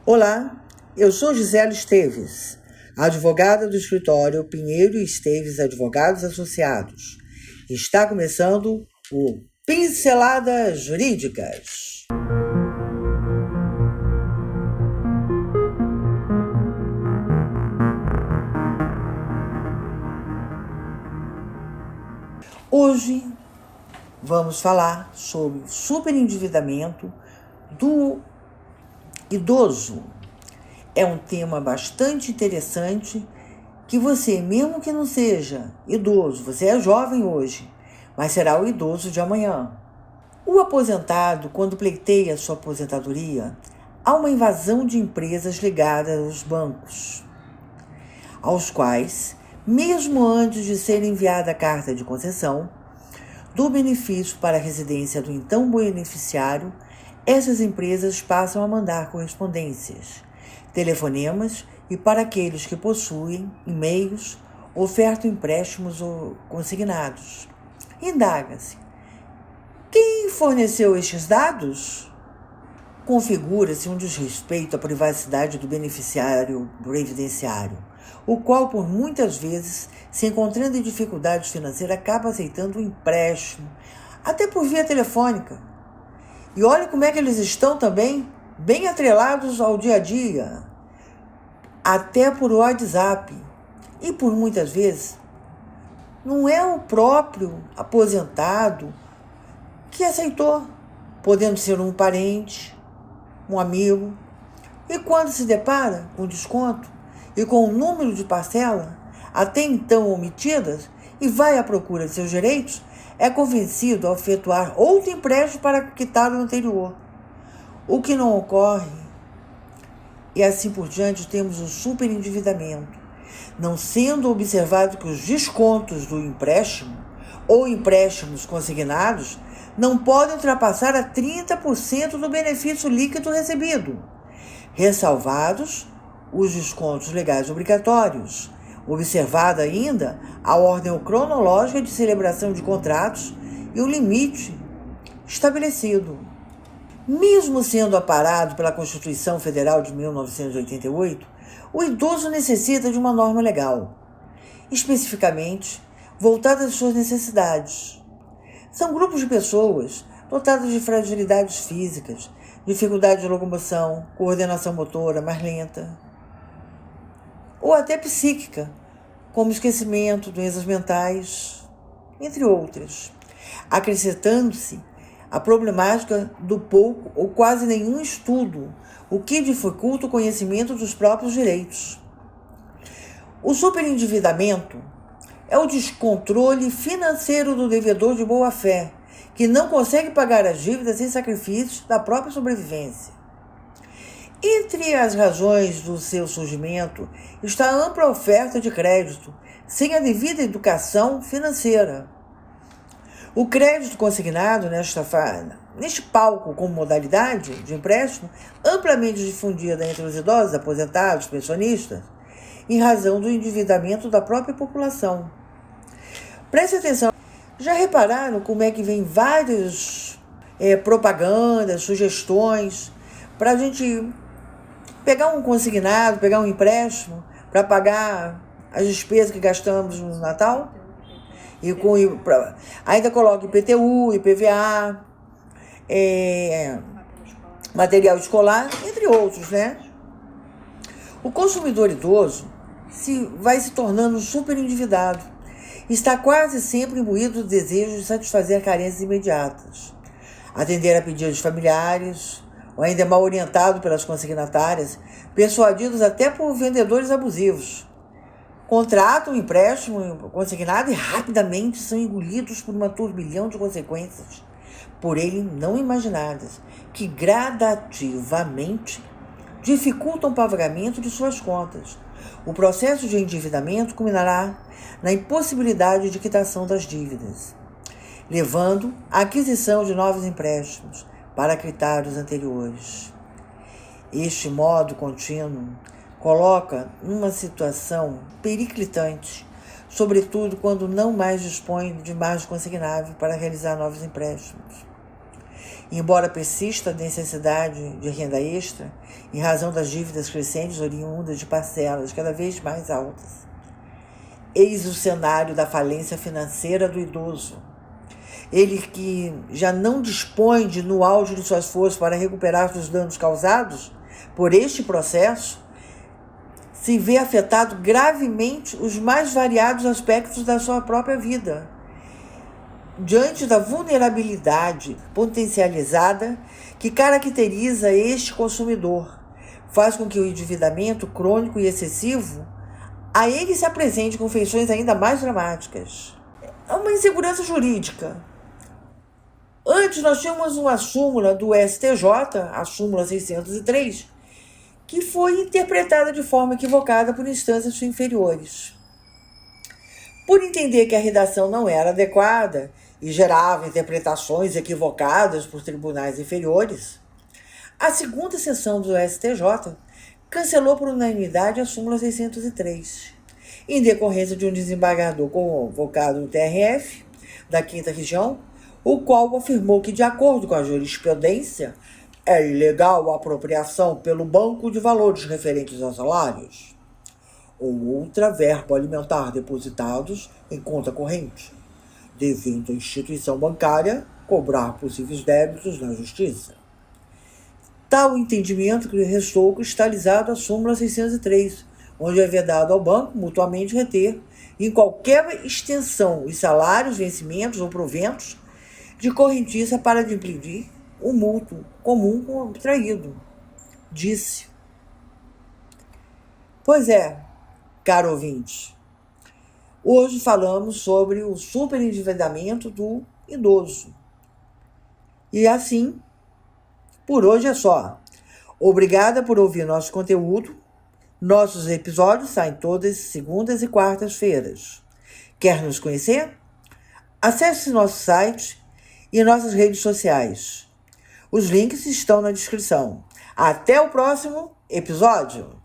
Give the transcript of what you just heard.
Olá, eu sou Gisele Esteves, advogada do escritório Pinheiro e Esteves Advogados Associados. Está começando o Pinceladas Jurídicas. Hoje vamos falar sobre o superendividamento do idoso. É um tema bastante interessante que você, mesmo que não seja idoso, você é jovem hoje, mas será o idoso de amanhã. O aposentado, quando pleiteia sua aposentadoria, há uma invasão de empresas ligadas aos bancos, aos quais, mesmo antes de ser enviada a carta de concessão do benefício para a residência do então beneficiário, essas empresas passam a mandar correspondências, telefonemas e, para aqueles que possuem e-mails, ofertam empréstimos ou consignados. Indaga-se: quem forneceu estes dados? Configura-se um desrespeito à privacidade do beneficiário previdenciário, o qual, por muitas vezes, se encontrando em dificuldades financeiras, acaba aceitando um empréstimo, até por via telefônica. E olha como é que eles estão também bem atrelados ao dia a dia, até por WhatsApp. E por muitas vezes, não é o próprio aposentado que aceitou, podendo ser um parente, um amigo. E quando se depara com desconto e com o número de parcelas até então omitidas e vai à procura de seus direitos, é convencido a efetuar outro empréstimo para quitar o anterior, o que não ocorre. E assim por diante temos o superendividamento, não sendo observado que os descontos do empréstimo ou empréstimos consignados não podem ultrapassar a 30% do benefício líquido recebido, ressalvados os descontos legais obrigatórios, observada ainda a ordem cronológica de celebração de contratos e o limite estabelecido. Mesmo sendo amparado pela Constituição Federal de 1988, o idoso necessita de uma norma legal, especificamente voltada às suas necessidades. São grupos de pessoas dotadas de fragilidades físicas, dificuldade de locomoção, coordenação motora mais lenta, ou até psíquica, como esquecimento, doenças mentais, entre outras, acrescentando-se a problemática do pouco ou quase nenhum estudo, o que dificulta o conhecimento dos próprios direitos. O superendividamento é o descontrole financeiro do devedor de boa-fé, que não consegue pagar as dívidas sem sacrifícios da própria sobrevivência. Entre as razões do seu surgimento está a ampla oferta de crédito, sem a devida educação financeira. O crédito consignado neste palco como modalidade de empréstimo, amplamente difundida entre os idosos, aposentados, pensionistas, em razão do endividamento da própria população. Preste atenção. Já repararam como é que vem várias propagandas, sugestões para a gente pegar um consignado, pegar um empréstimo para pagar as despesas que gastamos no Natal? Ainda coloca IPTU, IPVA, material escolar, entre outros, né? O consumidor idoso vai se tornando super endividado. Está quase sempre imbuído do desejo de satisfazer carências imediatas, atender a pedidos familiares, ou ainda mal orientado pelas consignatárias, persuadidos até por vendedores abusivos. Contratam um empréstimo consignado e rapidamente são engolidos por uma turbilhão de consequências, por ele não imaginadas, que gradativamente dificultam o pagamento de suas contas. O processo de endividamento culminará na impossibilidade de quitação das dívidas, levando à aquisição de novos empréstimos para quitar os anteriores. Este modo contínuo coloca numa situação periclitante, sobretudo quando não mais dispõe de margem consignável para realizar novos empréstimos. embora persista a necessidade de renda extra, em razão das dívidas crescentes oriundas de parcelas cada vez mais altas. Eis o cenário da falência financeira do idoso. Ele que já não dispõe no auge de suas forças para recuperar os danos causados por este processo, se vê afetado gravemente os mais variados aspectos da sua própria vida. Diante da vulnerabilidade potencializada que caracteriza este consumidor, faz com que o endividamento crônico e excessivo a ele se apresente com feições ainda mais dramáticas. É uma insegurança jurídica. Antes nós tínhamos uma súmula do STJ, a súmula 603, que foi interpretada de forma equivocada por instâncias inferiores. Por entender que a redação não era adequada e gerava interpretações equivocadas por tribunais inferiores, a segunda sessão do STJ cancelou por unanimidade a súmula 603, em decorrência de um desembargador convocado no TRF, da 5ª Região, o qual afirmou que, de acordo com a jurisprudência, é ilegal a apropriação pelo banco de valores referentes a salários ou outra verba alimentar depositados em conta corrente, devendo a instituição bancária cobrar possíveis débitos na justiça. Tal entendimento que restou cristalizado a súmula 603, onde é vedado ao banco mutuamente reter, em qualquer extensão, os salários, vencimentos ou proventos de correntiça para de impedir o mútuo comum contraído, disse. Pois é, caro ouvinte, hoje falamos sobre o superendividamento do idoso. E assim, por hoje é só. Obrigada por ouvir nosso conteúdo. Nossos episódios saem todas segundas e quartas-feiras. Quer nos conhecer? Acesse nosso site e nossas redes sociais. Os links estão na descrição. Até o próximo episódio!